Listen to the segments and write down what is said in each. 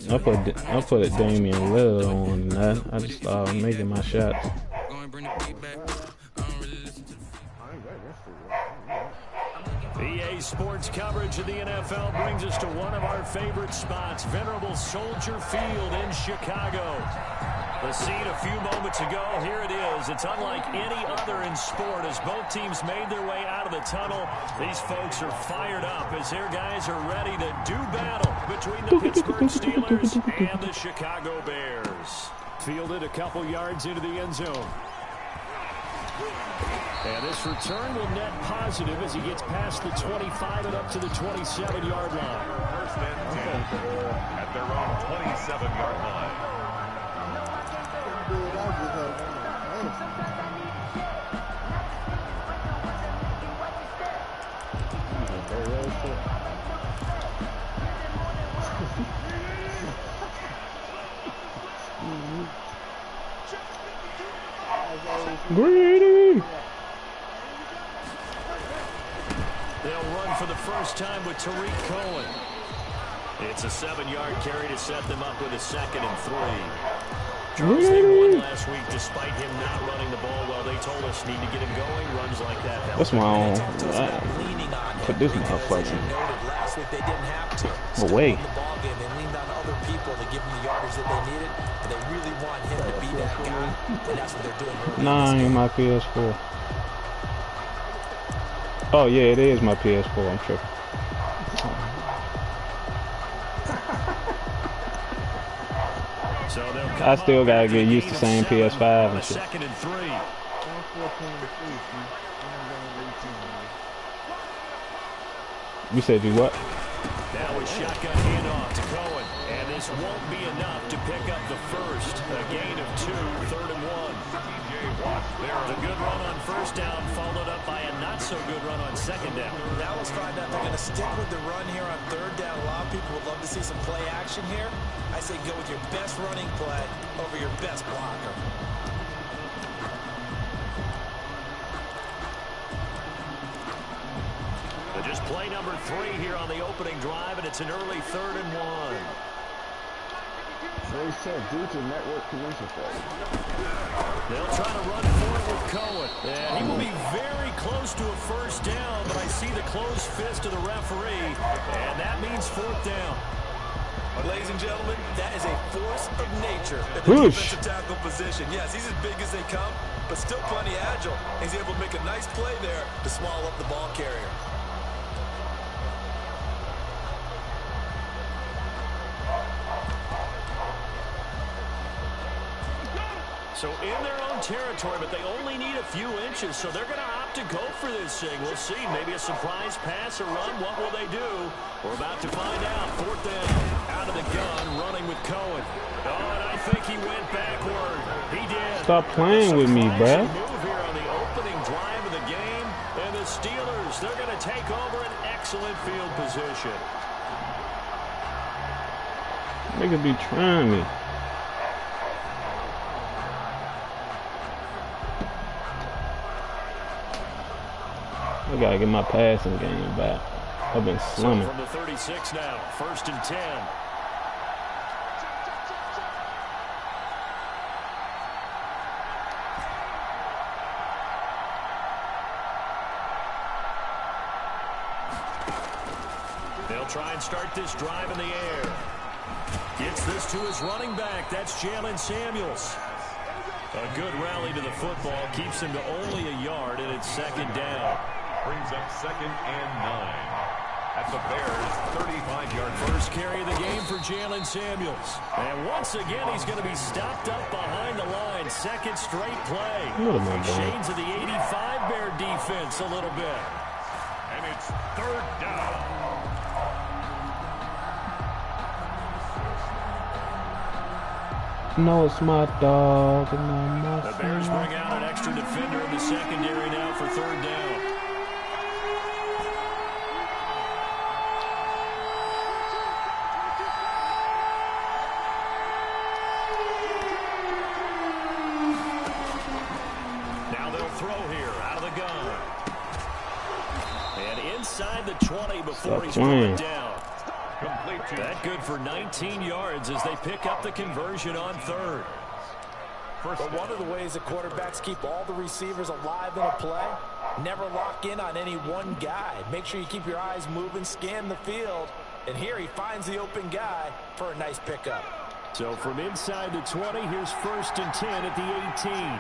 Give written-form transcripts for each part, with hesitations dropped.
I put it Damian Lillard on that. I just started making my shots. EA Sports coverage of the NFL brings us to one of our favorite spots, venerable Soldier Field in Chicago. The scene a few moments ago, here it is. It's unlike any other in sport as both teams made their way out of the tunnel. These folks are fired up as their guys are ready to do battle between the Pittsburgh Steelers and the Chicago Bears. Fielded a couple yards into the end zone. And this return will net positive as he gets past the 25 and up to the 27-yard line. First and 10 at their own 27-yard line. Greedy. They'll run for the first time with Tariq Cohen. It's a 7-yard carry to set them up with a 2nd and 3. Charles, they won last week despite him not running the ball well. They told us need to get him going. Runs like that. That's my own. Put this motherfucker away. They leaned on other people to give them the yardage that they needed. And they really want him to be that guy. And that's what they're doing. Nah, my PS4. Oh yeah, it is my PS4. I'm tripping. I still gotta get used to saying PS5 and shit. 2nd and 3. You said you what? Now a shotgun handoff to Cohen, and this won't be enough to pick up the first. A gain of 2, 3rd and 1. The good run on first down, followed up by a not-so-good run on 2nd down. Now let's find out they're going to stick with the run here on 3rd down. A lot of people would love to see some play action here. I say go with your best running play over your best blocker. Just play number 3 here on the opening drive, and it's an early 3rd and 1. They said due to network collision failure. They'll try to run for it with Cohen. And he will be very close to a first down, but I see the closed fist of the referee, and that means 4th down. Ladies and gentlemen, that is a force of nature at the defensive tackle position. Yes, he's as big as they come, but still plenty agile. He's able to make a nice play there to swallow up the ball carrier. So in their own territory, but they only need a few inches, so they're going to opt to go for this thing. We'll see. Maybe a surprise pass or run. What will they do? We're about to find out. 4th down. Out of the gun, running with Cohen. Oh, and I think he went backward. He did. Stop playing with me, bruh. Move here on the opening drive of the game. And the Steelers, they're going to take over an excellent field position. Nigga be trying me. I gotta get my passing game back. I've been slumming. So from the 36 now, 1st and 10. They'll try and start this drive in the air. Gets this to his running back. That's Jalen Samuels. A good rally to the football. Keeps him to only a yard, and it's 2nd down. Brings up 2nd and 9 at the Bears' 35-yard. First carry of the game for Jalen Samuels. And once again, he's going to be stopped up behind the line. 2nd straight play. Shades of the 85 Bear defense a little bit. And it's 3rd down. No, it's my dog. And my the Bears bring out an extra defender in the secondary now for 3rd down. Now they'll throw here out of the gun. And inside the 20 before he's going down. Complete. That good for 19 yards as they pick up the conversion on third. But one of the ways that quarterbacks keep all the receivers alive in a play, never lock in on any one guy. Make sure you keep your eyes moving, scan the field. And here he finds the open guy for a nice pickup. So from inside the 20, here's 1st and 10 at the 18.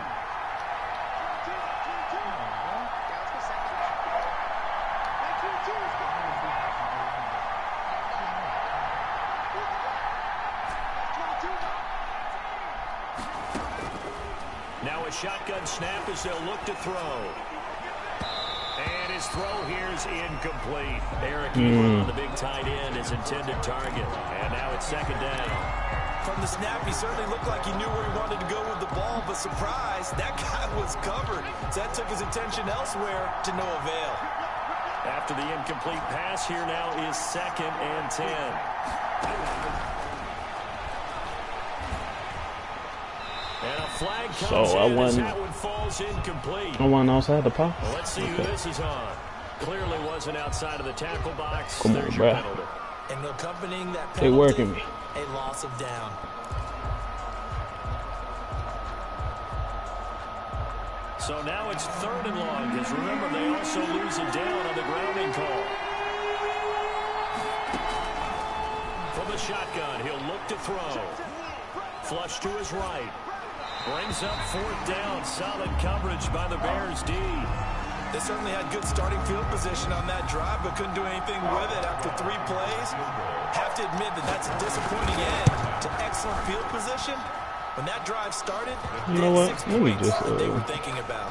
Now a shotgun snap as they'll look to throw. And his throw here is incomplete. Eric Ebron, the big tight end, his intended target. And now it's 2nd down. From the snap, he certainly looked like he knew where he wanted to go with the ball, but surprise, that guy was covered. So that took his attention elsewhere to no avail. After the incomplete pass, here now is 2nd and 10. And a flag comes in as that one falls incomplete. I wasn't outside the pocket. Well, let's see who this is on. Clearly wasn't outside of the tackle box. Come on, There's your bro. penalty. And accompanying that They penalty, working me. a loss of down. So now it's 3rd and long, because remember, they also lose it down on the grounding call. From the shotgun, he'll look to throw. Flush to his right. Brings up 4th down. Solid coverage by the Bears D. They certainly had good starting field position on that drive, but couldn't do anything with it after 3 plays. Have to admit that that's a disappointing end to excellent field position. When that drive started, You know what? 6 Let me points just that they were thinking about.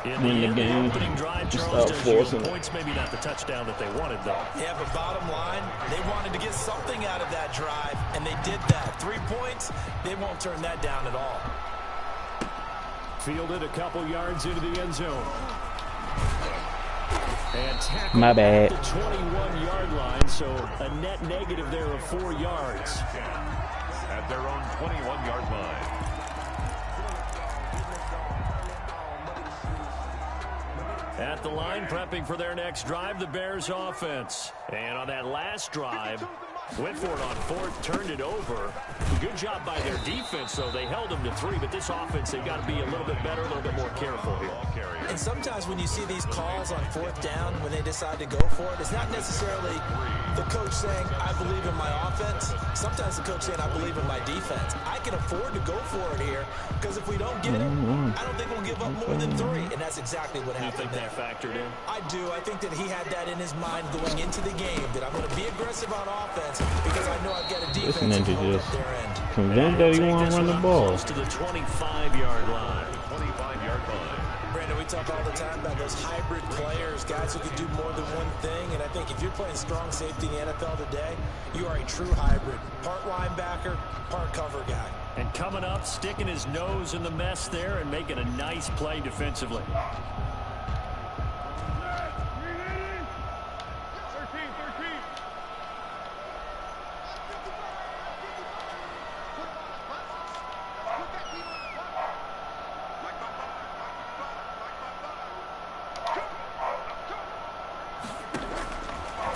In win the end, game. opening drive, Just Charles stop does yield forcing it. points, maybe not the touchdown that they wanted, though. Yeah, but bottom line, they wanted to get something out of that drive, and they did that. 3 points, they won't turn that down at all. Fielded a couple yards into the end zone. And tackled My bad. at the 21-yard line, so a net negative there of 4 yards. At their own 21-yard line. At the line, prepping for their next drive, the Bears offense. And on that last drive, went for it on 4th, turned it over. Good job by their defense, though. They held them to 3, but this offense, they've got to be a little bit better, a little bit more careful here. And sometimes when you see these calls on 4th down, when they decide to go for it, it's not necessarily the coach saying, I believe in my offense. Sometimes the coach saying, I believe in my defense. I can afford to go for it here, because if we don't get it, I don't think we'll give up more than 3. And that's exactly what happened there. Factored in? I do. I think that he had that in his mind going into the game, that I'm going to be aggressive on offense because I know I've got a defense ninja to hold just up their end. convinced that he want to run the ball. Close to the 25-yard line. 25-yard line. Brandon, we talk all the time about those hybrid players, guys who can do more than one thing, and I think if you're playing strong safety in the NFL today, you are a true hybrid. Part linebacker, part cover guy. And coming up, sticking his nose in the mess there and making a nice play defensively.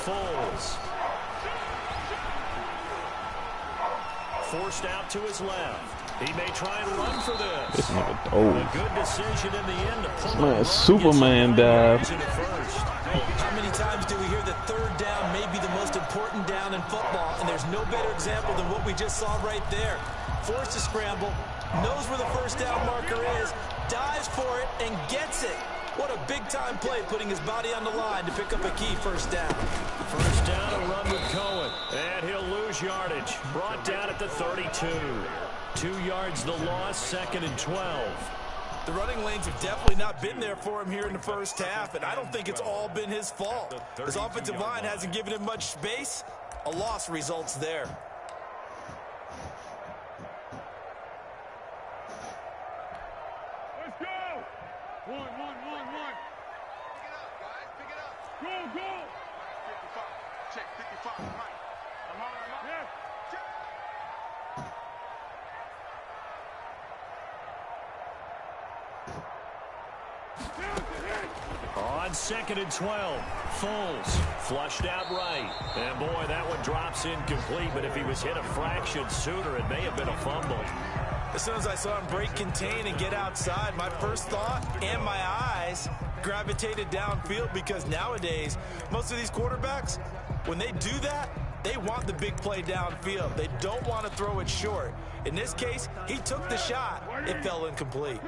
Foles. Forced out to his left. He may try and run for this. This nigga dope. A good decision in the end to pull Man, it run, Superman gets dive. into first. How many times do we hear that 3rd down may be the most important down in football, and there's no better example than what we just saw right there. Forced to scramble, knows where the 1st down marker is, dives for it, and gets it. What a big-time play, putting his body on the line to pick up a key 1st down. First down, a run with Cohen. And he'll lose yardage. Brought down at the 32. 2 yards the loss, 2nd and 12. The running lanes have definitely not been there for him here in the first half, and I don't think it's all been his fault. His offensive line hasn't given him much space. A loss results there. Let's go! One. Pick it up, guys. Pick it up. Go! 55. Check 55. Right. I'm on. Yes. Check. On 2nd and 12, Foles flushed out right. And boy, that one drops incomplete, but if he was hit a fraction sooner, it may have been a fumble. As soon as I saw him break contain and get outside, my first thought and my eyes gravitated downfield, because nowadays, most of these quarterbacks, when they do that, they want the big play downfield. They don't want to throw it short. In this case, he took the shot. It fell incomplete.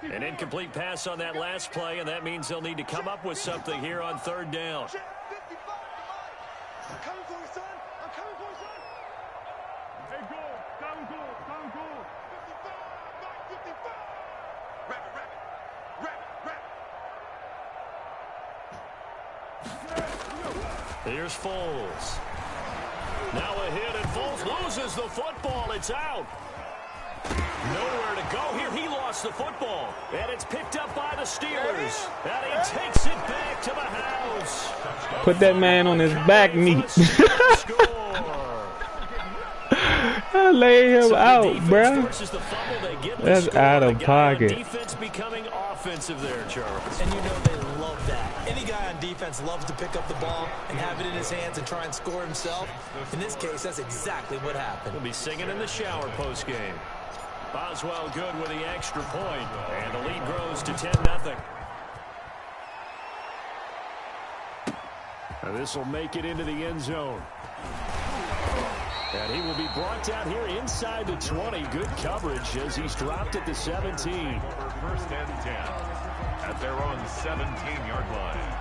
An incomplete pass on that last play, and that means they'll need to come up with something here on 3rd down. I'm coming for you, son. I'm coming for you, son. Hey, goal. Down goal. Down goal. 55. Back 55. Rabbit, rabbit. Rabbit, rabbit. Here's Foles. Now a hit, and Foles loses the football. It's out. Nowhere to go here. He lost the football. And it's picked up by the Steelers. And he takes it back to the house. Put that man on his back, meat. I lay him out, bro. That's out of pocket. Defense becoming offensive there, Charles. And you know they love that. Any guy on defense loves to pick up the ball and have it in his hands and try and score himself. In this case, that's exactly what happened. He'll be singing in the shower post-game. Boswell good with the extra point, and the lead grows to 10-0. This will make it into the end zone. And he will be brought down here inside the 20. Good coverage as he's dropped at the 17. For 1st and 10 at their own 17-yard line.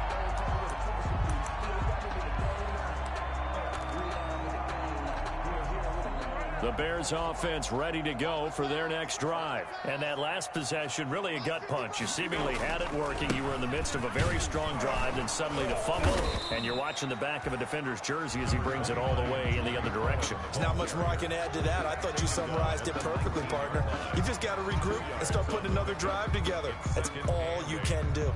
The Bears offense ready to go for their next drive. And that last possession, really a gut punch. You seemingly had it working. You were in the midst of a very strong drive, then suddenly to fumble, and you're watching the back of a defender's jersey as he brings it all the way in the other direction. There's not much more I can add to that. I thought you summarized it perfectly, partner. You just got to regroup and start putting another drive together. That's all you can do.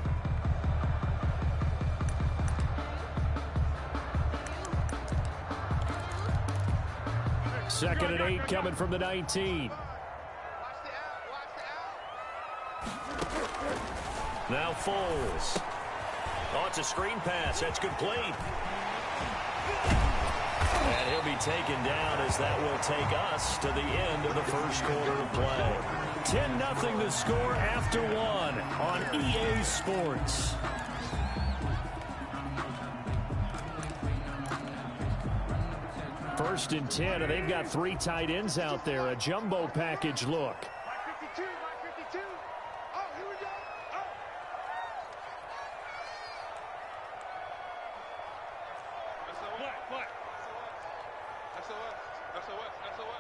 Second and 8 coming from the 19. Now Foles. Oh, it's a screen pass. That's complete. And he'll be taken down as that will take us to the end of the first quarter of play. 10-0 the score after 1 on EA Sports. First and 10, and they've got 3 tight ends out there. A jumbo package look. 52, 52. Oh, here we go. Oh. SOS.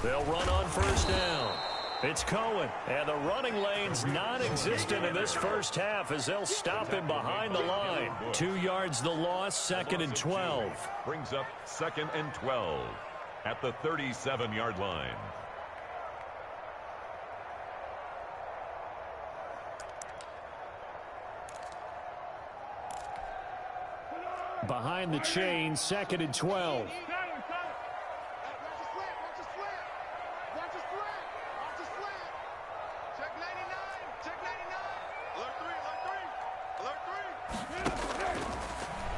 They'll run on first down. It's Cohen, and the running lane's non-existent in this first half as they'll stop him behind the line. 2 yards the loss, 2nd and 12. Brings up 2nd and 12 at the 37-yard line. Behind the chain, 2nd and 12.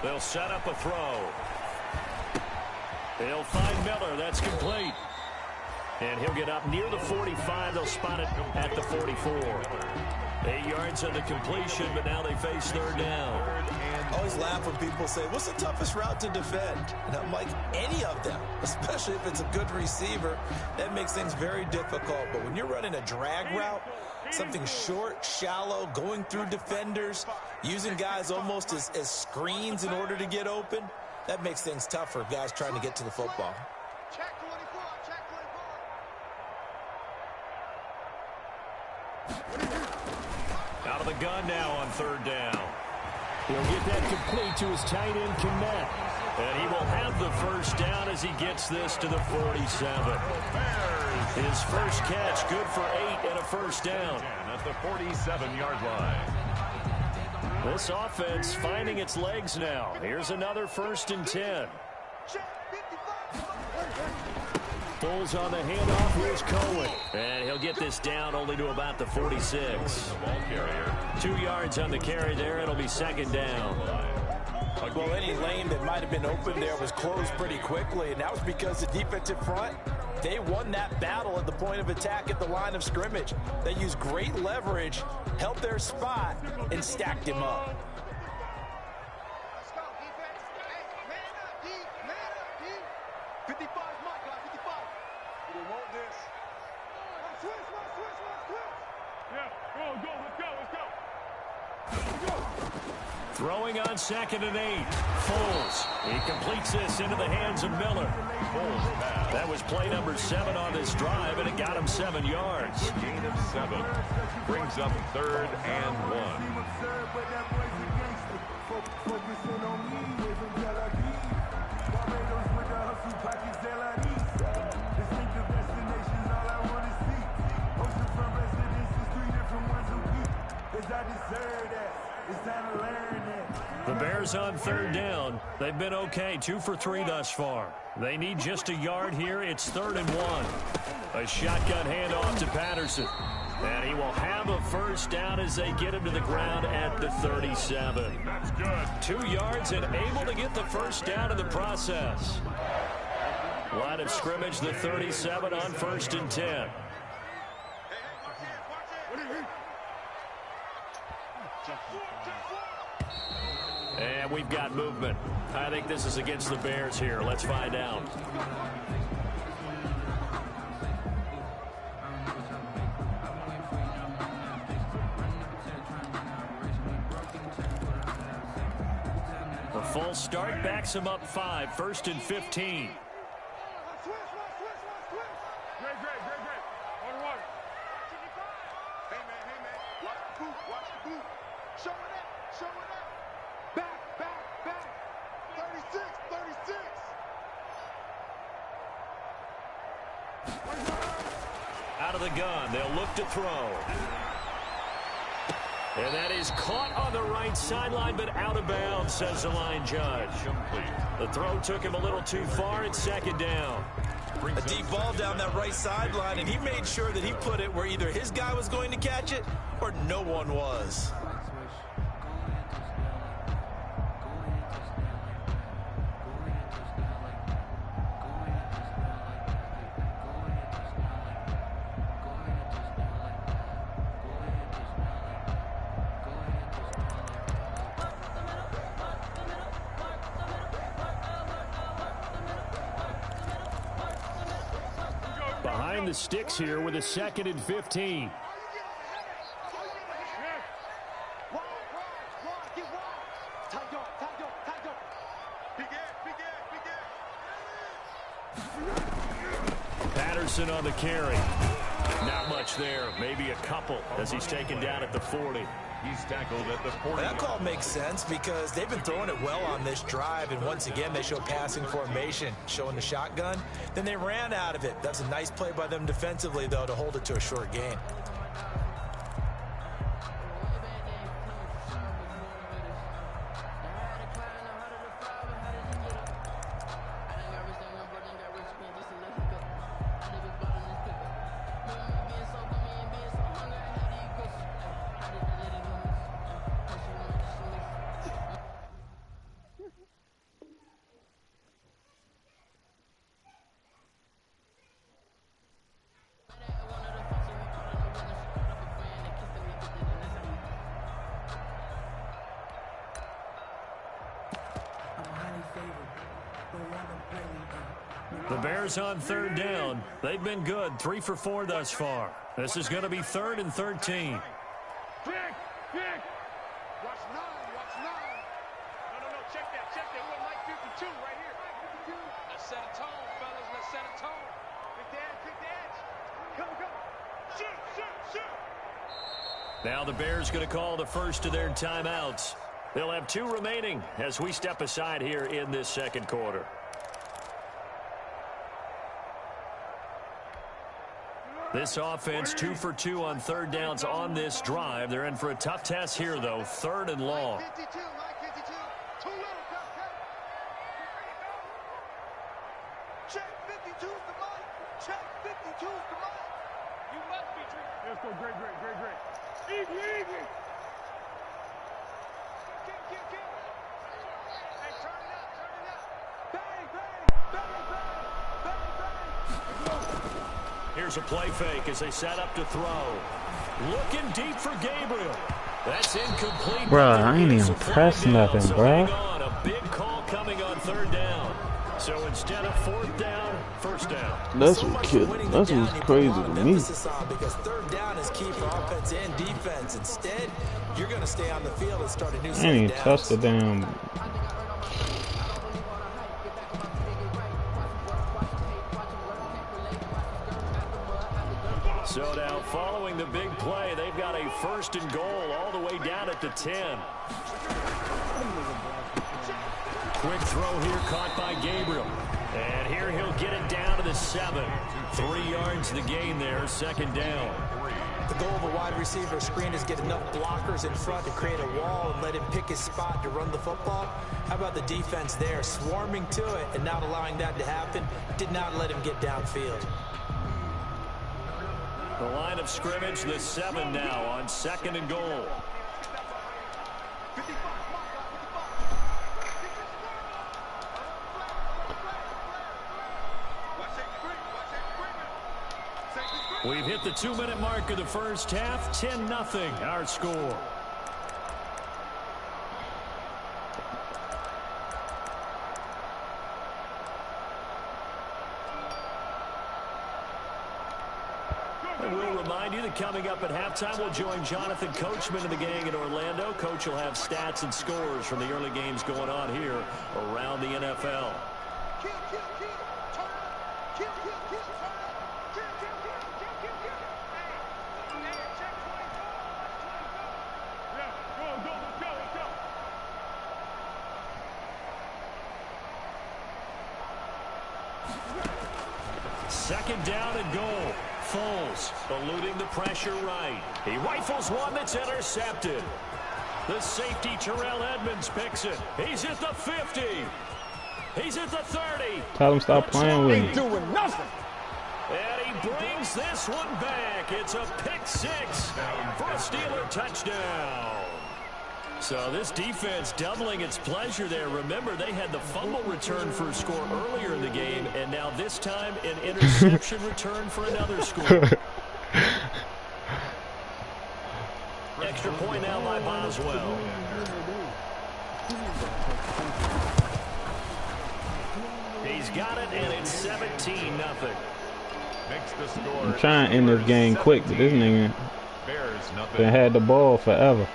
They'll set up a throw. They'll find Miller. That's complete. And he'll get up near the 45. They'll spot it at the 44. 8 yards on the completion, but now they face 3rd down. I always laugh when people say, what's the toughest route to defend? And I'm like, any of them, especially if it's a good receiver. That makes things very difficult. But when you're running a drag route, something short, shallow, going through defenders, using guys almost as screens in order to get open, that makes things tough for guys trying to get to the football. Check 24, check 24. Out of the gun now on 3rd down. He'll get that complete to his tight end, Kmet. And he will have the first down as he gets this to the 47. His first catch, good for 8 and a first down. At the 47-yard line. This offense finding its legs now. Here's another 1st and 10. Foles on the handoff. Here's Cohen. And he'll get this down only to about the 46. 2 yards on the carry there. It'll be second down. Well, any lane that might have been open there was closed pretty quickly, and that was because the defensive front, they won that battle at the point of attack at the line of scrimmage. They used great leverage, held their spot, and stacked him up. Let's go, defense. Hey, man up, D. Man up, D. 55 is my guy, 55. You don't want this. Switch. Yeah, go, let's go. Throwing on 2nd and 8. Foles. He completes this into the hands of Miller. That was play number 7 on this drive, and it got him 7 yards. Gain of 7 brings up 3rd and 1. The Bears on 3rd down. They've been okay, 2 for 3 thus far. They need just a yard here. It's 3rd and 1. A shotgun handoff to Patterson. And he will have a first down as they get him to the ground at the 37. That's good. 2 yards and able to get the first down in the process. Line of scrimmage, the 37 on 1st and 10. And we've got movement. I think this is against the Bears here. Let's find out. The full start backs him up 5. 1st and 15. Great. Water. Hey, man. Watch the boot. Show it up. Back. 36. Out of the gun, they'll look to throw. And that is caught on the right sideline, but out of bounds, says the line judge. The throw took him a little too far. It's 2nd down. A deep ball down that right sideline, and he made sure that he put it where either his guy was going to catch it or no one was. Behind the sticks here with a 2nd and 15. Patterson on the carry. Not much there. Maybe a couple as he's taken down at the 40. He's tackled at the 40. That call makes sense because they've been throwing it well on this drive, and once again they show passing formation, showing the shotgun. Then they ran out of it. That's a nice play by them defensively, though, to hold it to a short gain. The Bears on 3rd down. They've been good, 3 for 4 thus far. This is going to be 3rd and 13. Kick. Watch 9. No, check that. We're Mike 52 right here. Let's set a tone, fellas. Let's set a tone. Pick the edge. Come. Shoot. Now the Bears going to call the first of their timeouts. They'll have 2 remaining as we step aside here in this 2nd quarter. This offense 2 for 2 on 3rd downs on this drive. They're in for a tough test here, though. 3rd and long. Mike 52. Too little. Check 52 is the mic. You must be treated. Let's go, great. Easy. Kick. Hey, turn it up. Bang. Here's a play fake as they set up to throw. Looking deep for Gabriel. That's incomplete. Bruh, I ain't even pressed nothing, bruh. A big call coming on third down. So instead of fourth down, first down. That's what was crazy to me. Because third down is key for offense and defense. Instead, you're going to stay on the field and start a new set. I ain't touched the damn. So now, following the big play, they've got a 1st and goal all the way down at the 10. Quick throw here, caught by Gabriel. And here he'll get it down to the 7. 3 yards the gain there, 2nd down. The goal of a wide receiver screen is get enough blockers in front to create a wall and let him pick his spot to run the football. How about the defense there, swarming to it and not allowing that to happen? Did not let him get downfield. The line of scrimmage, the 7 now on 2nd and goal. We've hit the 2-minute mark of the first half. 10-0 our score. And we'll remind you that coming up at halftime, we'll join Jonathan Coachman and the gang in Orlando. Coach will have stats and scores from the early games going on here around the NFL. Second down and goal. Foles eluding the pressure right. He rifles one that's intercepted. The safety Terrell Edmonds picks it. He's at the 50. He's at the 30. Tell him stop playing with me. Ain't doing nothing. And he brings this one back. It's a pick 6 for a Steeler touchdown. So this defense doubling its pleasure there. Remember, they had the fumble return for a score earlier in the game, and now this time an interception return for another score. Extra point now by Boswell. He's got it, and it's 17-0. I'm trying to end this game quick, but this nigga been had the ball forever.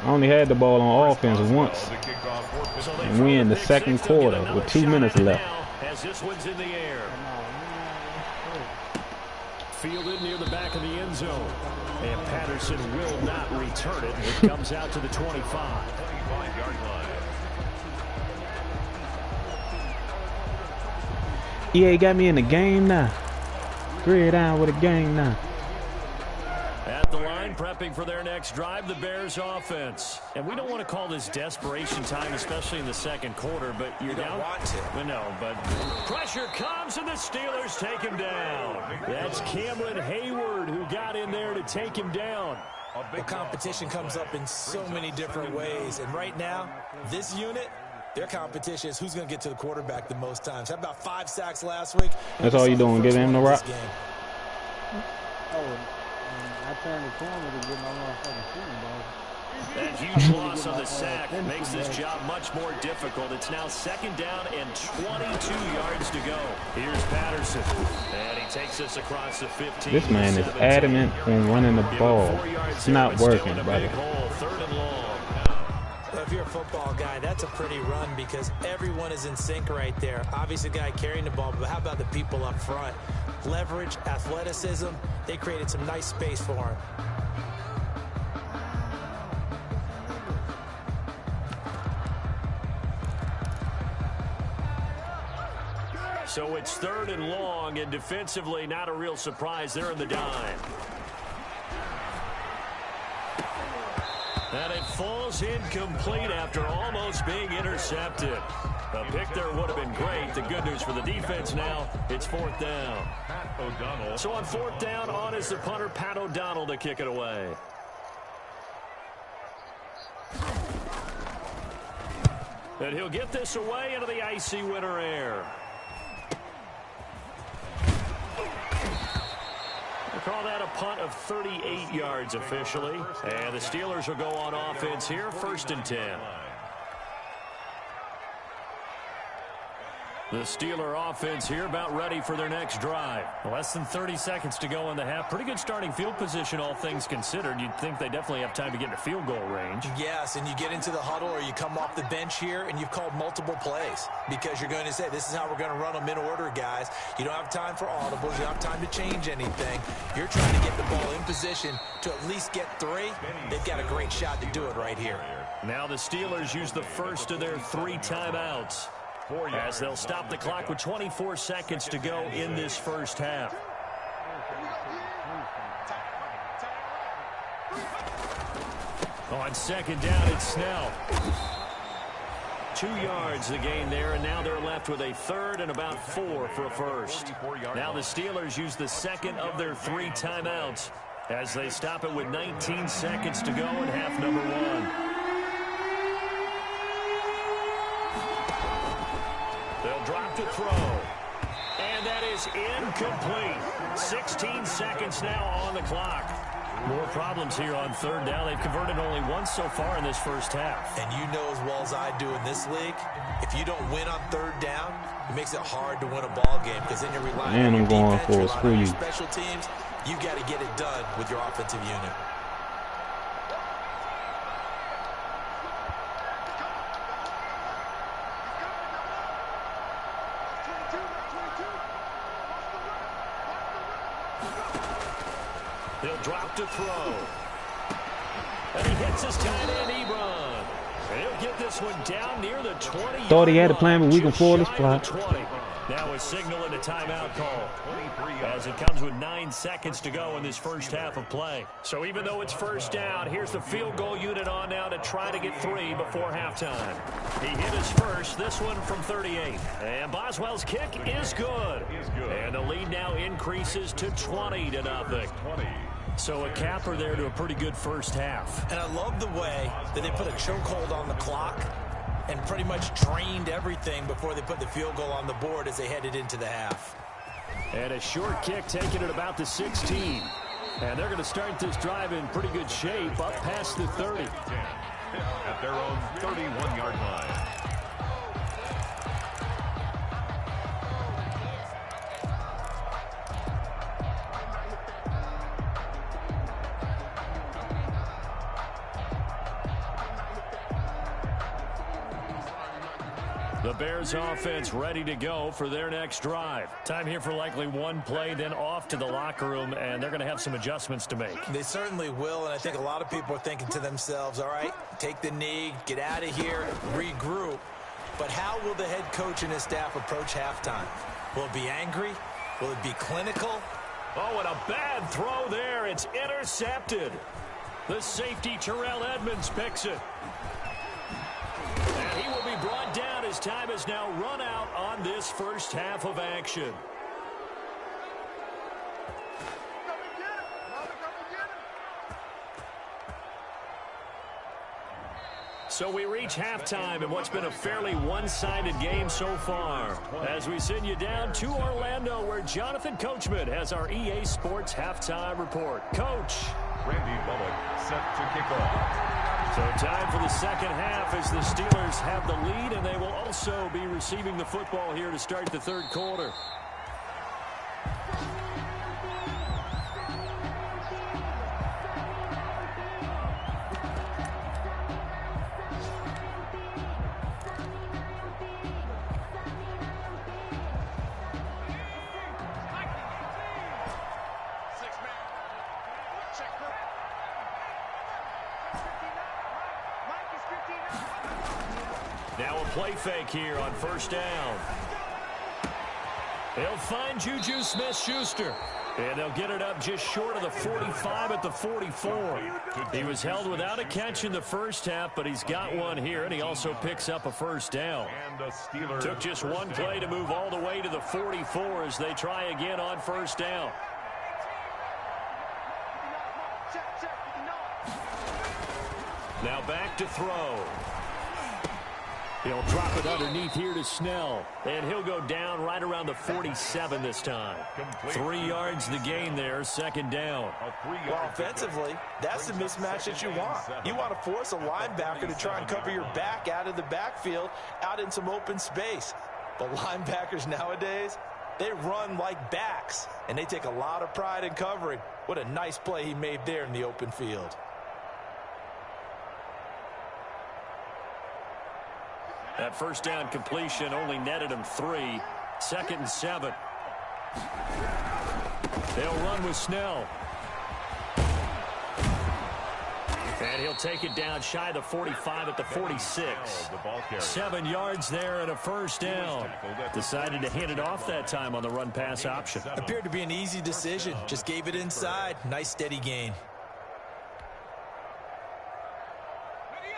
I only had the ball on offense once, and we in the second quarter with 2 minutes left. As this one's in the air. Fielded near the back of the end zone. And Patterson will not return it. It comes out to the 25-yard line. EA got me in the game now. Grid down with a game now. At the line, prepping for their next drive, the Bears offense. And we don't want to call this desperation time, especially in the second quarter, but you're down. No, but pressure comes and the Steelers take him down. That's Cameron Hayward who got in there to take him down. The competition comes up in so many different ways, and right now, this unit, their competition is who's going to get to the quarterback the most times. How about 5 sacks last week? That's all you doing, give him the rock. I turned the corner to get my motherfucking shooting ball. That huge loss on the sack makes this job much more difficult. It's now 2nd down and 22 yards to go. Here's Patterson, and he takes us across the 15. This man is adamant on running the ball. It's not working, brother. 3rd and long. Well, if you're a football guy, that's a pretty run because everyone is in sync right there. Obviously, the guy carrying the ball, but how about the people up front? Leverage, athleticism, they created some nice space for him. So it's 3rd and long, and defensively, not a real surprise. They're in the dime. And it falls incomplete after almost being intercepted. A pick there would have been great. The good news for the defense now, it's 4th down. So on 4th down, on is the punter, Pat O'Donnell, to kick it away. And he'll get this away into the icy winter air. We'll call that a punt of 38 yards officially. And the Steelers will go on offense here, 1st and 10. The Steeler offense here about ready for their next drive. Less than 30 seconds to go in the half. Pretty good starting field position, all things considered. You'd think they definitely have time to get into field goal range. Yes, and you get into the huddle or you come off the bench here and you've called multiple plays because you're going to say, this is how we're going to run them in order, guys. You don't have time for audibles. You don't have time to change anything. You're trying to get the ball in position to at least get 3. They've got a great shot to do it right here. Now the Steelers use the first of their 3 timeouts, as they'll stop the clock with 24 seconds to go in this first half. On 2nd down, it's Snell. 2 yards the gain there, and now they're left with a 3rd and about 4 for a first. Now the Steelers use the second of their 3 timeouts as they stop it with 19 seconds to go in half number 1. They'll drop to throw. And that is incomplete. 16 seconds now on the clock. More problems here on 3rd down. They've converted only once so far in this first half. And you know as well as I do in this league, if you don't win on 3rd down, it makes it hard to win a ball game because then you're relying on your defense, you're relying on your special teams. You've got to get it done with your offensive unit. They'll drop to throw. And he hits his tight end, Ebron. And he'll get this one down near the 20. Thought he had a plan, but we can afford this plot. Now a signal and a timeout call as it comes with 9 seconds to go in this first half of play. So even though it's 1st down, here's the field goal unit on now to try to get 3 before halftime. He hit his first, this one from 38. And Boswell's kick is good. And the lead now increases to 20-0. So a capper there to a pretty good first half. And I love the way that they put a chokehold on the clock and pretty much drained everything before they put the field goal on the board as they headed into the half. And a short kick taken at about the 16. And they're going to start this drive in pretty good shape up past the 30. At their own 31-yard line. The Bears offense ready to go for their next drive. Time here for likely one play, then off to the locker room, and they're going to have some adjustments to make. They certainly will, and I think a lot of people are thinking to themselves, all right, take the knee, get out of here, regroup. But how will the head coach and his staff approach halftime? Will it be angry? Will it be clinical? Oh, and a bad throw there. It's intercepted. The safety, Terrell Edmonds, picks it. And he will be brought down as time has now run out on this first half of action. So we reach halftime in what's been a fairly one-sided game so far. As we send you down to Orlando, where Jonathan Coachman has our EA Sports halftime report. Coach. Randy Bullock set to kick off. So time for the second half as the Steelers have the lead, and they will also be receiving the football here to start the third quarter. Now a play fake here on first down. They'll find Juju Smith-Schuster. And they'll get it up just short of the 45 at the 44. He was held without a catch in the first half, but he's got one here, and he also picks up a first down. Took just one play to move all the way to the 44 as they try again on first down. Now back to throw. He'll drop it underneath here to Snell. And he'll go down right around the 47 this time. 3 yards the gain there, second down. Well, offensively, that's the mismatch that you want. You want to force a linebacker to try and cover your back out of the backfield, out in some open space. But linebackers nowadays, they run like backs, and they take a lot of pride in covering. What a nice play he made there in the open field. That first down completion only netted him 3. 2nd and 7. They'll run with Snell. And he'll take it down shy of the 45 at the 46. 7 yards there and a first down. Decided to hand it off that time on the run-pass option. Appeared to be an easy decision. Just gave it inside. Nice steady gain.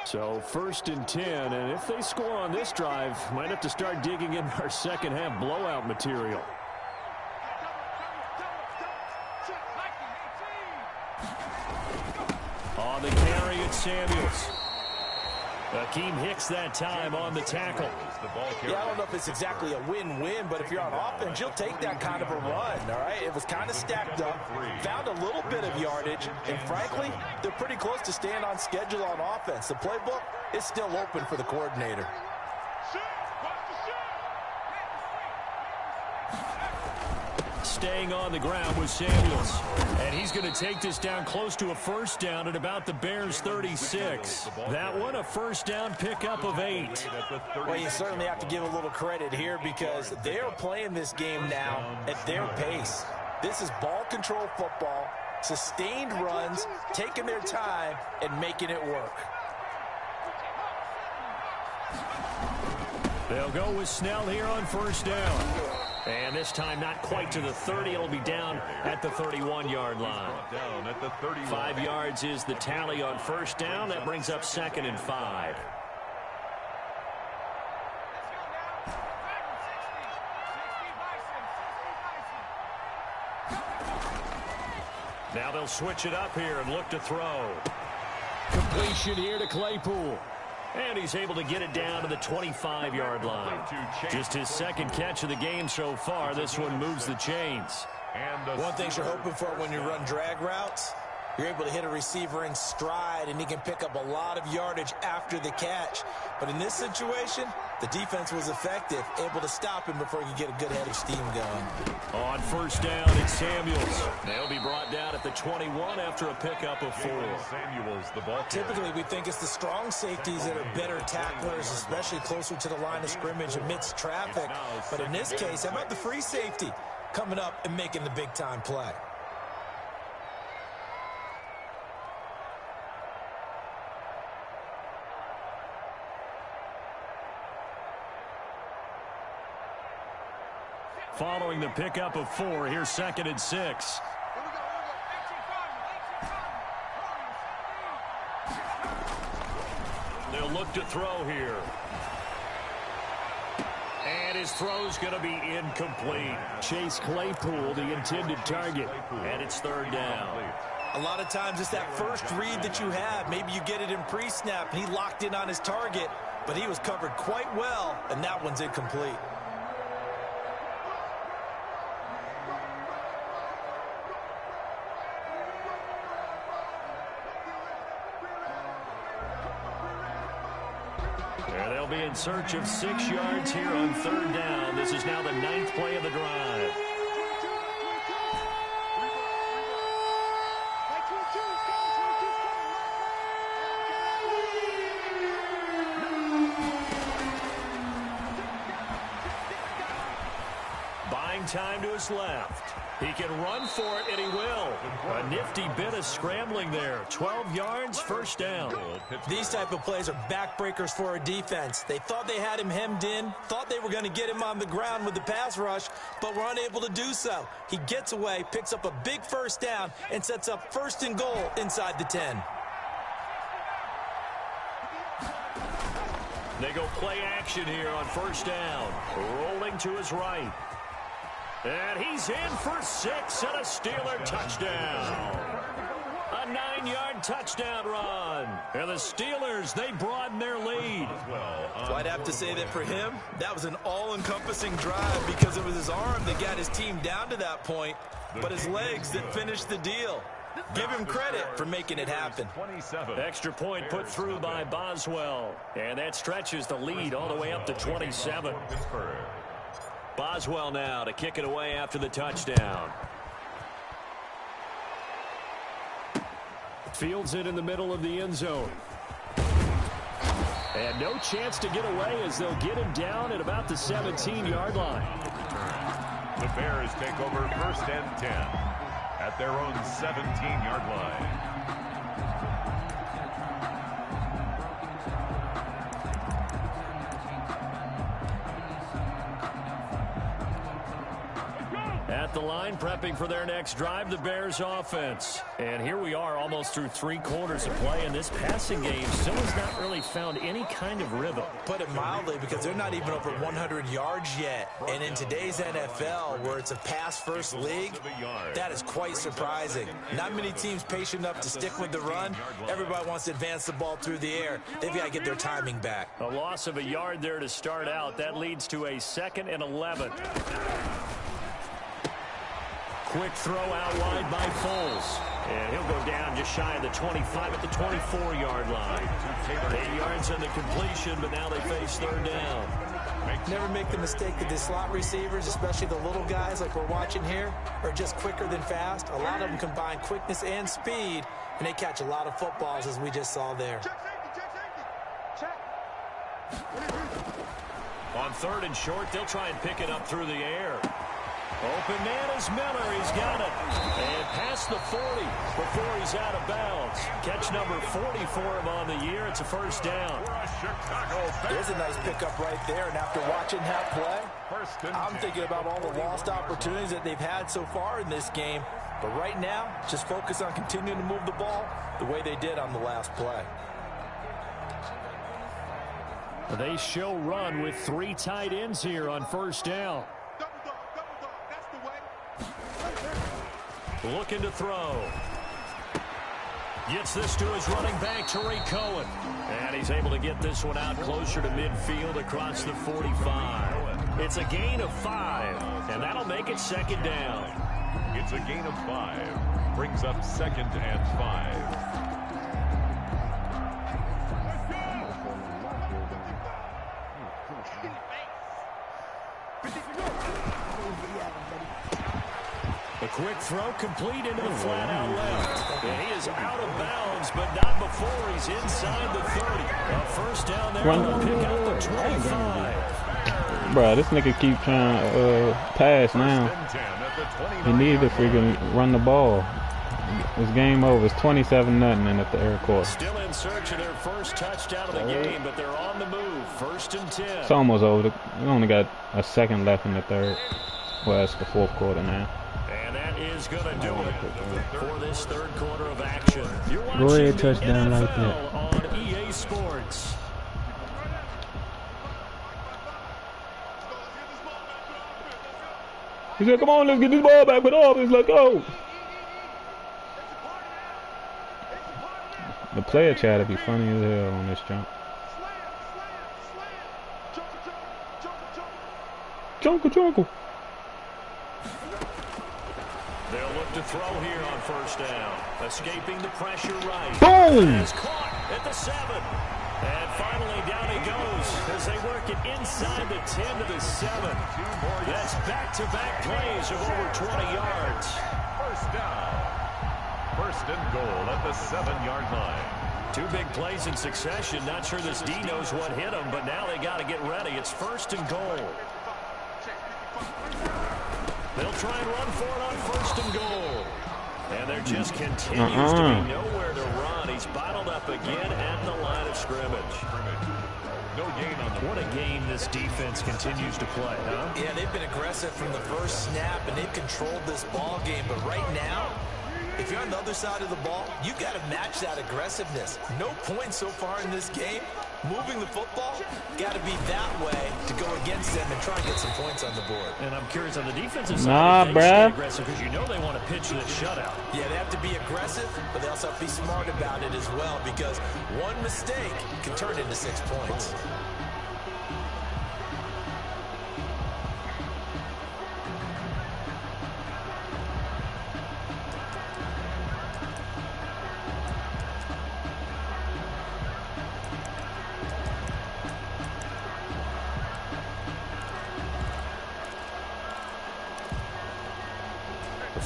So 1st and 10, and if they score on this drive, might have to start digging in our second half blowout material. On the carry, it's Samuels. Akeem Hicks that time on the tackle. Yeah, I don't know if it's exactly a win-win, but if you're on offense, you'll take that kind of a run, all right? It was kind of stacked up, found a little bit of yardage, and frankly, they're pretty close to staying on schedule on offense. The playbook is still open for the coordinator. Staying on the ground with Samuels. And he's going to take this down close to a first down at about the Bears' 36. That one a first down pickup of 8. Well, you certainly have to give a little credit here because they're playing this game now at their pace. This is ball control football, sustained runs, taking their time, and making it work. They'll go with Snell here on first down. And this time not quite to the 30. It'll be down at the 31-yard line. 5 yards is the tally on first down. That brings up 2nd and 5. Now they'll switch it up here and look to throw. Completion here to Claypool. And he's able to get it down to the 25-yard line. Just his 2nd catch of the game so far. This one moves the chains. One thing you're hoping for when you run drag routes, you're able to hit a receiver in stride, and he can pick up a lot of yardage after the catch. But in this situation, the defense was effective, able to stop him before he could get a good head of steam going. On first down, it's Samuels. They'll be brought down at the 21 after a pickup of 4. Typically, we think it's the strong safeties that are better tacklers, especially closer to the line of scrimmage amidst traffic. But in this case, how about the free safety coming up and making the big-time play? Following the pickup of 4, here's 2nd and 6. They'll look to throw here. And his throw's going to be incomplete. Chase Claypool, the intended target, and it's 3rd down. A lot of times it's that first read that you have. Maybe you get it in pre-snap, and he locked in on his target, but he was covered quite well, and that one's incomplete. They'll be in search of 6 yards here on 3rd down. This is now the 9th play of the drive. Buying time to his left. He can run for it, and he will. A nifty bit of scrambling there. 12 yards, first down. These type of plays are backbreakers for a defense. They thought they had him hemmed in, thought they were going to get him on the ground with the pass rush, but were unable to do so. He gets away, picks up a big first down, and sets up 1st and goal inside the 10. They go play action here on 1st down. Rolling to his right. And he's in for 6 and a Steeler touchdown. A 9-yard touchdown run. And the Steelers, they broaden their lead. So I'd have to say that for him, that was an all-encompassing drive because it was his arm that got his team down to that point, but his legs that finished the deal. Give him credit for making it happen. Extra point put through by Boswell. And that stretches the lead all the way up to 27. Boswell now to kick it away after the touchdown. Fields it in the middle of the end zone. And no chance to get away as they'll get him down at about the 17-yard line. The Bears take over 1st and 10 at their own 17-yard line. At the line, prepping for their next drive, the Bears offense. And here we are almost through 3 quarters of play, and this passing game still has not really found any kind of rhythm. Put it mildly, because they're not even over 100 yards yet. And in today's NFL, where it's a pass-first league, that is quite surprising. Not many teams patient enough to stick with the run. Everybody wants to advance the ball through the air. They've got to get their timing back. A loss of a yard there to start out. That leads to a 2nd and 11. Quick throw out wide by Foles. And he'll go down just shy of the 25 at the 24-yard line. 8 yards on the completion, but now they face 3rd down. Never make the mistake that the slot receivers, especially the little guys like we're watching here, are just quicker than fast. A lot of them combine quickness and speed, and they catch a lot of footballs, as we just saw there. On 3rd and short, they'll try and pick it up through the air. Open man is Miller. He's got it. And past the 40 before he's out of bounds. Catch number 40 for him on the year. It's a 1st down. There's a nice pickup right there. And after watching that play, I'm thinking about all the lost opportunities that they've had so far in this game. But right now, just focus on continuing to move the ball the way they did on the last play. They show run with 3 tight ends here on 1st down. Looking to throw. Gets this to his running back, Tariq Cohen. And he's able to get this one out closer to midfield across the 45. It's a gain of 5, and that'll make it 2nd down. It's a gain of 5. Brings up 2nd and 5. A quick throw complete into the flat out left. And he is out of bounds, but not before he's inside the 30. A 1st down there to pick up the 25. Bruh, this nigga keep trying to pass now. He needed to freaking run the ball. This game over. It's 27-0 in the 3rd quarter. Still in search of their 1st touchdown of the game, but they're on the move. 1st and 10. It's almost over. We only got a 2nd left in the 3rd. Well, it's the 4th quarter now. And that is going to do it for this 3rd quarter of action. You're watching Go ahead, touchdown NFL like that. on EA Sports. He said, come on, let's get this ball back with offense. Let's go. The player chat would be funny as hell on this jump. Jungle. They'll look to throw here on 1st down. Escaping the pressure right. Boom! Is caught at the 7. And finally down he goes as they work it inside the 10 to the 7. That's back-to-back plays of over 20 yards. 1st down. 1st and goal at the 7-yard line. 2 big plays in succession. Not sure this D knows what hit him, but now they got to get ready. It's 1st and goal. They'll try and run for it on 1st and goal. And there just continues to be nowhere to run. He's bottled up again at the line of scrimmage. No gain on the What a game this defense continues to play, huh? Yeah, they've been aggressive from the first snap, and they've controlled this ball game. But right now, if you're on the other side of the ball, you got to match that aggressiveness. No points so far in this game. Moving the football, got to be that way to go against them and try and get some points on the board. And I'm curious on the defensive side, if they stay aggressive, because you know they want to pitch this shutout. Yeah, they have to be aggressive, but they also have to be smart about it as well, because one mistake can turn into 6 points.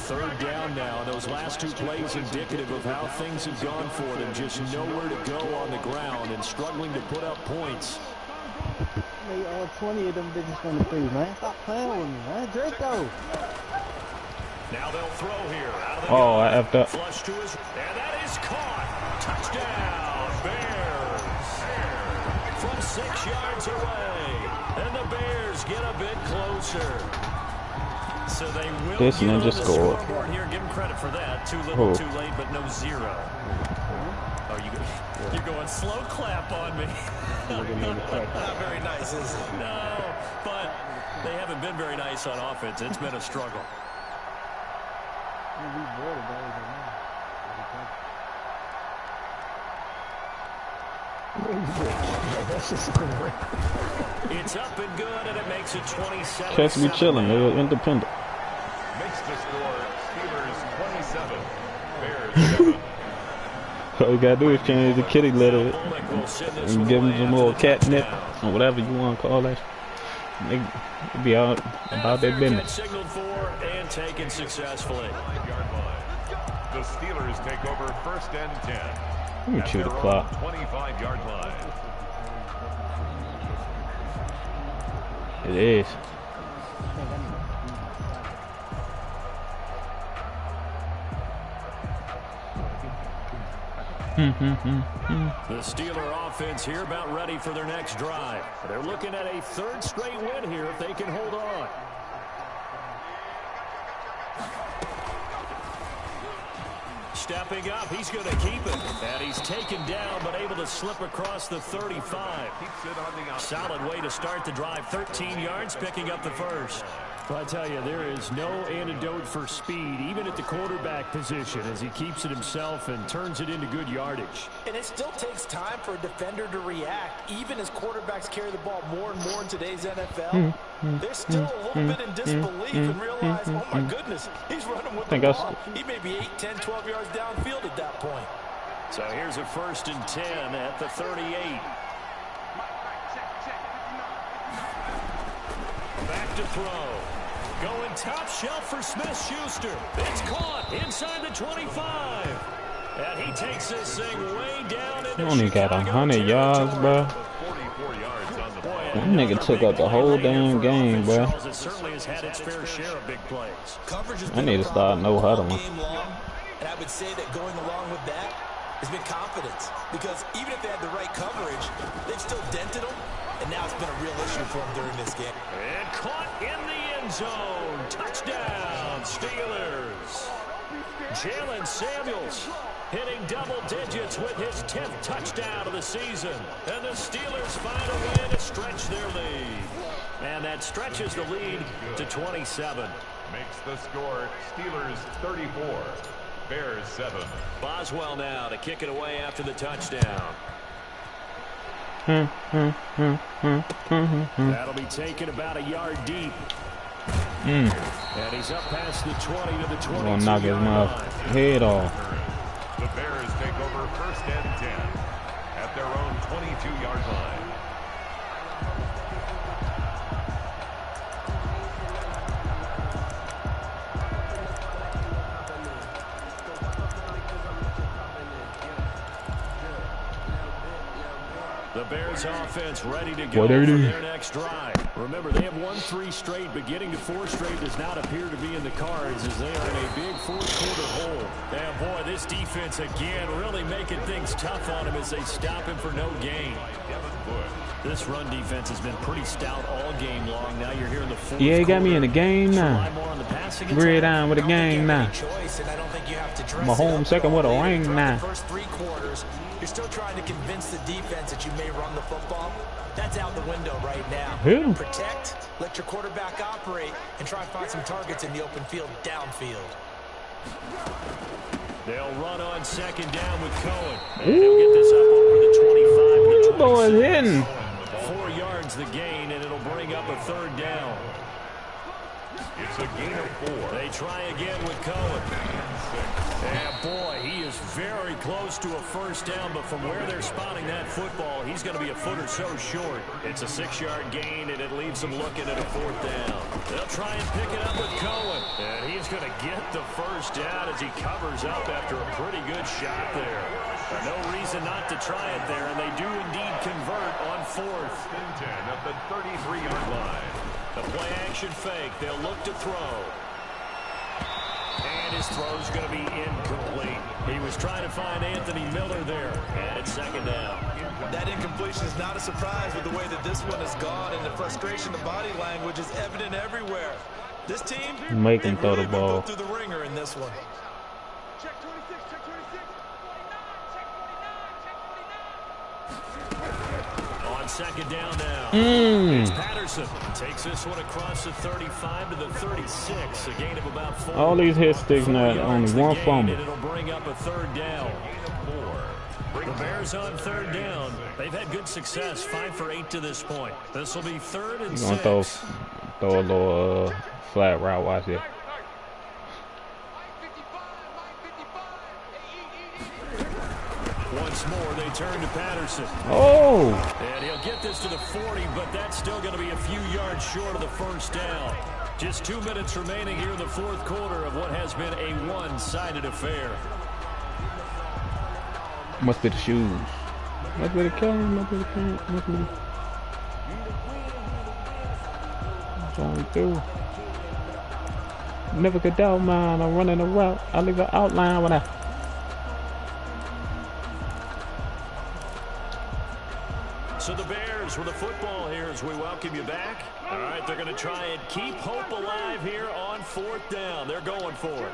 Third down now. Those last 2 plays indicative of how things have gone for them. Just nowhere to go on the ground and struggling to put up points. Made all 20 of them bitches from the free, man. Stop playing with me, man. Draco. Now they'll throw here. Out of the I effed up. flush to his, and that is caught. Touchdown, Bears. From 6 yards away. And the Bears get a bit closer. So they will This get on ninja the scored. scoreboard here. Give him credit for that. Too little, too late, but no 0. Oh, you're going slow clap on me. Not very nice, is it? No, but they haven't been very nice on offense. It's been a struggle. It's up and good, and it makes it 27. Cats be chilling. They're independent. makes the score Steelers 27, Bears 7. All you gotta do is change the kitty litter and give them some little catnip or whatever you want to call that. They be out about their business. Signaled for and taken successfully. 5-yard line. The Steelers take over 1st and 10. Let me chew the clock. 25-yard line. It is. The Steeler offense here about ready for their next drive. They're looking at a 3rd straight win here if they can hold on. Stepping up, he's going to keep it. And he's taken down, but able to slip across the 35. Solid way to start the drive. 13 yards, picking up the first. Well, I tell you, there is no antidote for speed, even at the quarterback position, as he keeps it himself and turns it into good yardage. And it still takes time for a defender to react, even as quarterbacks carry the ball more and more in today's NFL. They're still a little bit in disbelief and realize, oh my goodness, he's running with the ball. He may be 8, 10, 12 yards downfield at that point. So here's a 1st and 10 at the 38. Back to throw. Going top shelf for Smith-Schuster. It's caught inside the 25. And he takes this thing way down into Only got 100 yards, bro. 44 yards on the play. That nigga took up the whole damn game, bro. It certainly has had its fair share of big plays. I need to start no huddling. And I would say that going along with that has been confidence. Because even if they had the right coverage, they've still dented them. And now it's been a real issue for them during this game. And caught in the end zone. Touchdown, Steelers. Jalen Samuels hitting double digits with his 10th touchdown of the season. And the Steelers find a way to stretch their lead. And that stretches the lead to 27. Makes the score Steelers 34, Bears 7. Boswell now to kick it away after the touchdown. That'll be taken about a yard deep. And he's up past the 20 to the 22. Gonna knock his head off. The Bears take over 1st and 10 at their own 22-yard line. The Bears offense ready to go for their next drive. Remember, they have won 3 straight, but getting to 4 straight does not appear to be in the cards as they are in a big fourth-quarter hole. And, boy, this defense, again, really making things tough on him as they stop him for no gain. This run defense has been pretty stout all game long. Now you're here in the fourth quarter. Yeah, he got me in the game now. Red on with the game now. My home second with a ring now. First 3 quarters, you're still trying to convince the defense that you may run the football. That's out the window right now. Yeah. Protect, let your quarterback operate, and try and find some targets in the open field downfield. They'll run on second down with Cohen. And he'll get this up over the 25 to the 26. 4 yards the gain, and it'll bring up a 3rd down. It's a gain of 4. They try again with Cohen. And boy, he is very close to a first down, but from where they're spotting that football, he's going to be a foot or so short. It's a 6-yard gain, and it leaves them looking at a 4th down. They'll try and pick it up with Cohen. And he's going to get the first down as he covers up after a pretty good shot there. No reason not to try it there, and they do indeed convert on 4th and 10 at the 33-yard line. The play action fake. They'll look to throw. And his throw's going to be incomplete. He was trying to find Anthony Miller there. And it's 2nd down. That incompletion is not a surprise with the way that this one has gone, and the frustration of body language is evident everywhere. This team, make him throw the ball through the ringer in this one. Check 26, check 26. 49, check 49. On 2nd down now. It's Patterson. Takes this one across the 35 to the 36. A gain of about 4. All these hit sticks now, only one fumble. And it'll bring up a 3rd down. The Bears on 3rd down. They've had good success, 5 for 8 to this point. This will be 3rd and 6. Gonna throw a little flat route. Watch it. Once more, they turn to Patterson. Oh! And he'll get this to the 40, but that's still going to be a few yards short of the first down. Just 2 minutes remaining here in the 4th quarter of what has been a one-sided affair. Must be the shoes. Must be the cane. Must be the cane. Must be the... Going through. Never get down, man. I'm running a route. I leave an outline when I... So the Bears with the football here as we welcome you back. All right, they're going to try and keep hope alive here on 4th down. They're going for it.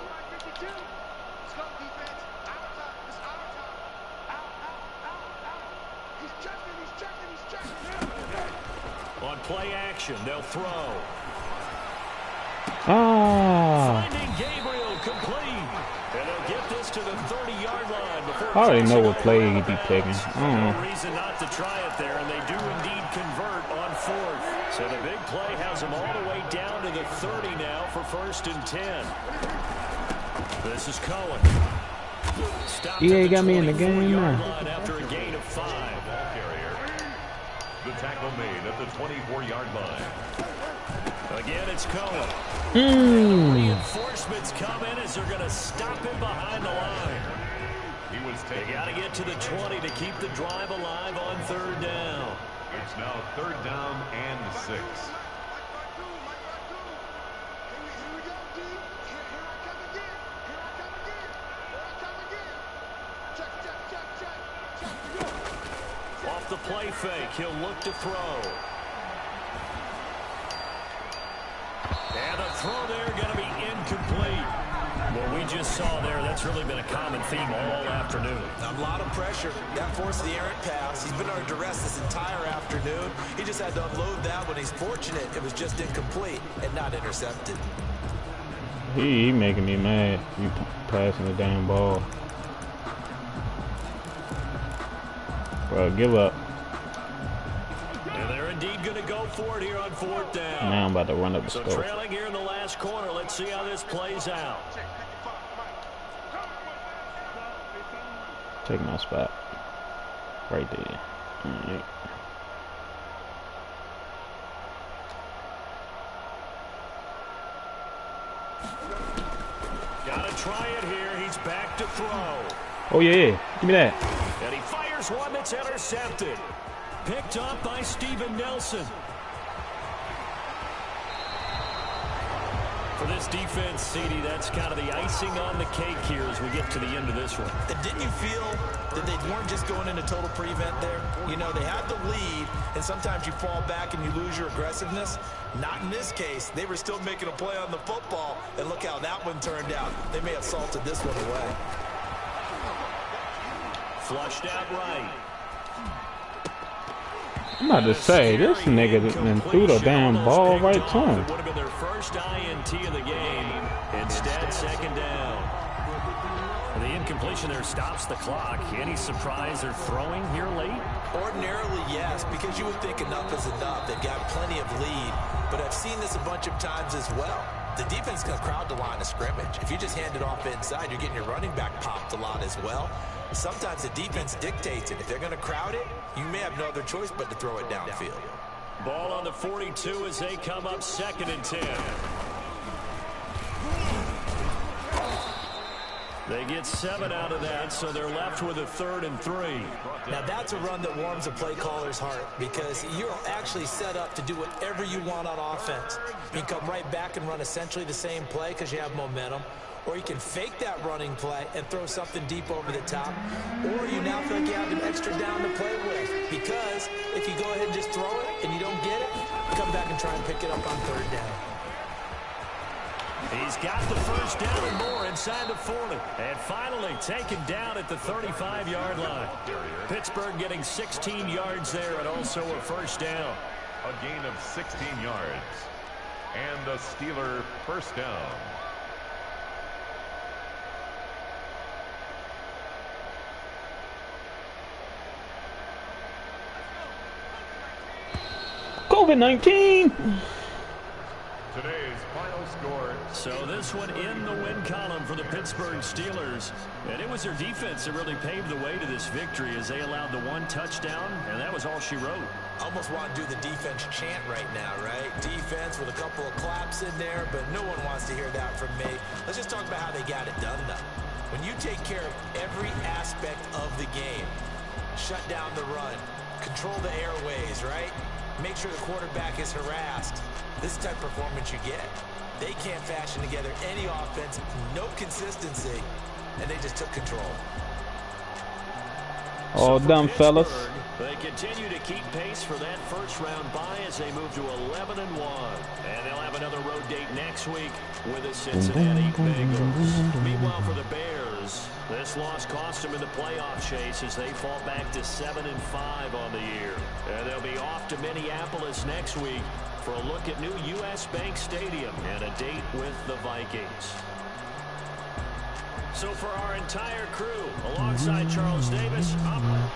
On play action, they'll throw. Finding Gabriel complete. And they'll get this to the 30-yard line. I already know what play he'd be picking. No reason not to try it there, and they do indeed convert on 4th. So the big play has them all the way down to the 30 now for 1st and 10. This is Cohen. He got me in the game now. After a gain of 5. The tackle made at the 24-yard line. Again, it's Cohen. Reinforcements come in as they're going to stop him behind the line. They got to get to the 20 to keep the drive alive on 3rd down. It's now 3rd down and 6. Off the play fake, he'll look to throw. And the throw there going to be incomplete. What we just saw there, that's really been a common theme all afternoon. A lot of pressure. That forced the errant pass. He's been under duress this entire afternoon. He just had to unload that one. He's fortunate it was just incomplete and not intercepted. He making me mad. You passing the damn ball. Bro, give up. And they're indeed going to go for it here on 4th down. Now I'm about to run up the score. So trailing here in the last corner. Let's see how this plays out. Take my spot. Right there. Right. Gotta try it here. He's back to throw. Oh, yeah. Give me that. And he fires one that's intercepted. Picked up by Steven Nelson. For this defense, CD, that's kind of the icing on the cake here as we get to the end of this one. Didn't you feel that they weren't just going into total prevent there? You know, they had the lead, and sometimes you fall back and you lose your aggressiveness. Not in this case. They were still making a play on the football, and look how that one turned out. They may have salted this one away. Flushed out right. I'm about to say, this nigga done threw the damn ball right to him. Would have been their first INT of the game. Instead, second down. The incompletion there stops the clock. Any surprise they're throwing here late? Ordinarily, yes, because you would think enough is enough. They've got plenty of lead, but I've seen this a bunch of times as well. The defense is going to crowd the line of scrimmage. If you just hand it off inside, you're getting your running back popped a lot as well. Sometimes the defense dictates it. If they're going to crowd it, you may have no other choice but to throw it downfield. Ball on the 42 as they come up 2nd and 10. They get 7 out of that, so they're left with a 3rd and 3. Now that's a run that warms a play caller's heart because you're actually set up to do whatever you want on offense. You can come right back and run essentially the same play because you have momentum. Or you can fake that running play and throw something deep over the top. Or you now feel like you have an extra down to play with. Because if you go ahead and just throw it and you don't get it, you come back and try and pick it up on 3rd down. He's got the first down and more inside the 40. And finally taken down at the 35-yard line. Pittsburgh getting 16 yards there and also a first down. A gain of 16 yards. And a Steeler first down. COVID-19. Today's final score. So this one in the win column for the Pittsburgh Steelers. And it was their defense that really paved the way to this victory as they allowed the 1 touchdown, and that was all she wrote. Almost want to do the defense chant right now, right? Defense with a couple of claps in there, but no one wants to hear that from me. Let's just talk about how they got it done, though. When you take care of every aspect of the game, shut down the run, control the airways, right? Make sure the quarterback is harassed. This is the type of performance you get. They can't fashion together any offense, no consistency, and they just took control. All done, fellas. They continue to keep pace for that first-round bye as they move to 11-1. And they'll have another road date next week with the Cincinnati Bengals. Meanwhile, for the Bears, this loss cost them in the playoff chase as they fall back to 7-5 on the year. And they'll be off to Minneapolis next week for a look at new U.S. Bank Stadium and a date with the Vikings. So for our entire crew, alongside Charles Davis, I'm